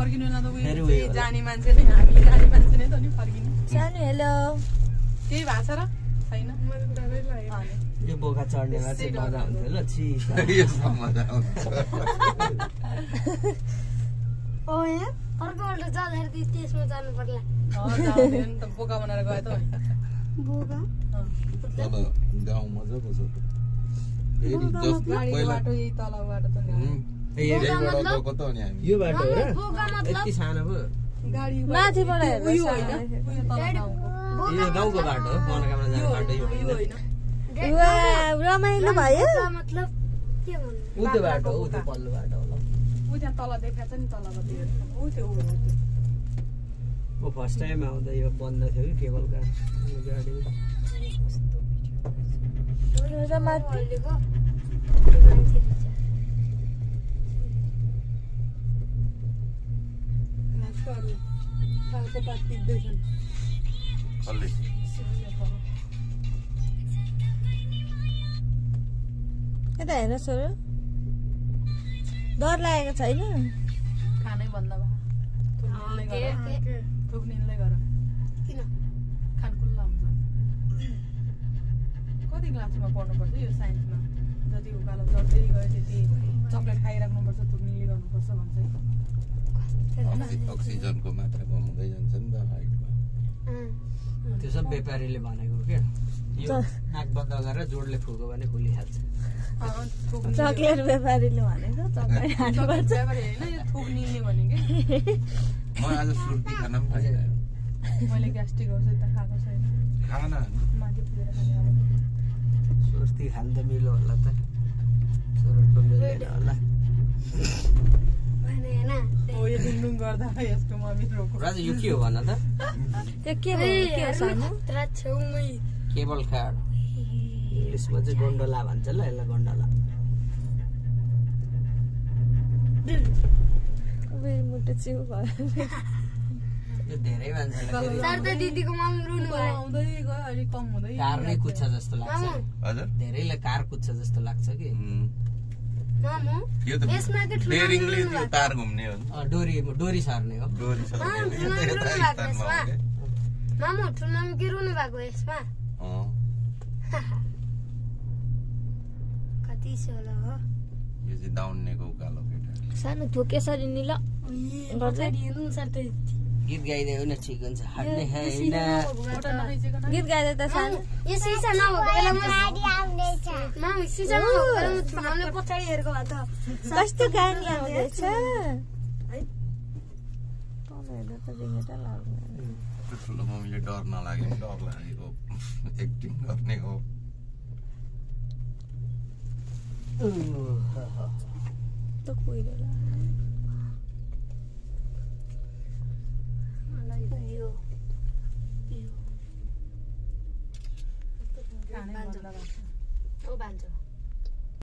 फर्किनु न त उयो जानी मान्छे नै हामी जानी मान्छे नै त नि फर्किनु सानो हेलो केही भएको छ र छैन यो बोका चढ्नेमा चाहिँ मजा हुन्छ ल छि यसमा मजा आउँछ ओ यहाँ अर्कोपल्ट जाँदाखेरि त्यसमा जानु पर्ला जाउँदैन त बोका बनाएर गयो त बोका तल गाउँ मजाको छ फेरि जस्तो गाडीको बाटो यही तल बाटो त यहीबाट गएको त अनि हामी यो बाटो हो र यति सानो पो गाडी माथिबाट हेर्नु उयो होइन उयो तल गाउँको यो गाउँको बाटो हो मनोकामना जाने बाटो यो होइन वाह रमाइलो भयो मतलब के भन्नु उ त्यो बाटो उ त्यो पल्लो बाटो होला उ त्यहाँ तल देखाएको छ नि तलको त्यो उ त्यो म फर्स्ट टाइम आउँदा यो बन्द थियो कि केबल कार यो गाडी र माथि खालको पात टिप्दैछन् अलि यता हेर छोरो डर लागेको छैन खानै बन्द भयो थुक्निनले गर किन खानकुल्ला हुन्छ कति क्लासमा पढ्नुपर्छ यो साइन्समा जति उकालो चढ्दै गयो त्यति चक्लेट खाइराख्नुपर्छ थुक्निले गर्नुपर्छ भन्छ अक्सिजनको मात्रा कम हुँदै जान्छ नि त हाइटमा त्यो सब व्यापारीले भनेको के यो नाक बन्द गरेर जोडले फुक्यो भने खुलिहाल्छ चक्लेट व्यापारीले भनेको चक्लेट खानुपर्छ होइन यो थुक्निले भनेको म आज सुर्ती खान पनि पाइरहेको मैले ग्यास्ट्रिक औषध त खाएको छैन खाना माथि पुगेर खाने अब सुर्ती खान त मिलो होला त छोरोको मिलेन होला हो यो डुङडुङ गर्दा यसको मम्मी रोको राजु यो के हो भन त त्यो के भयो के हो सानो छेउमै केबल कार इङ्ग्लिसमा चाहिँ गोन्डोला भन्छ ल यसलाई गोन्डोला मुटु चिउ भयो यो धेरै मान्छेलाई शारदा दिदीको मम्मी रुनु भयो आउँदै गयो अलिक कम हुँदै कार नै कुद्छ जस्तो लाग्छ हजुर धेरैलाई कार कुद्छ जस्तो लाग्छ कि मामु यो त यसमा के ठुलो डेरिङले त्यो तार घुम्ने हो डोरी सर्ने हो डोरी छ मामु ठुलोमा के रुनु भएको यसमा कति सोलो हो यो चाहिँ दाउन्नेको उकालो केटा सानो थोके सरी नि ल गर्दै गीत गाइदियो भने ठिक हुन्छ हट्ने होइन गीत गाइदै त सानो यो सिसा नभएको बेलामा मामु सिसा नभएको बेलामा ठुलोले पछाडि हेरेको भए त कस्तो कहानी आउँदैछ तल हेर्दा त देखेर लाग्दैन ठुलो मम्मीले डर नलागे पनि डर लागेको एक्टिङ गर्ने हो त कुहिरेर खानै बन्द भएको छ ओ बान्जो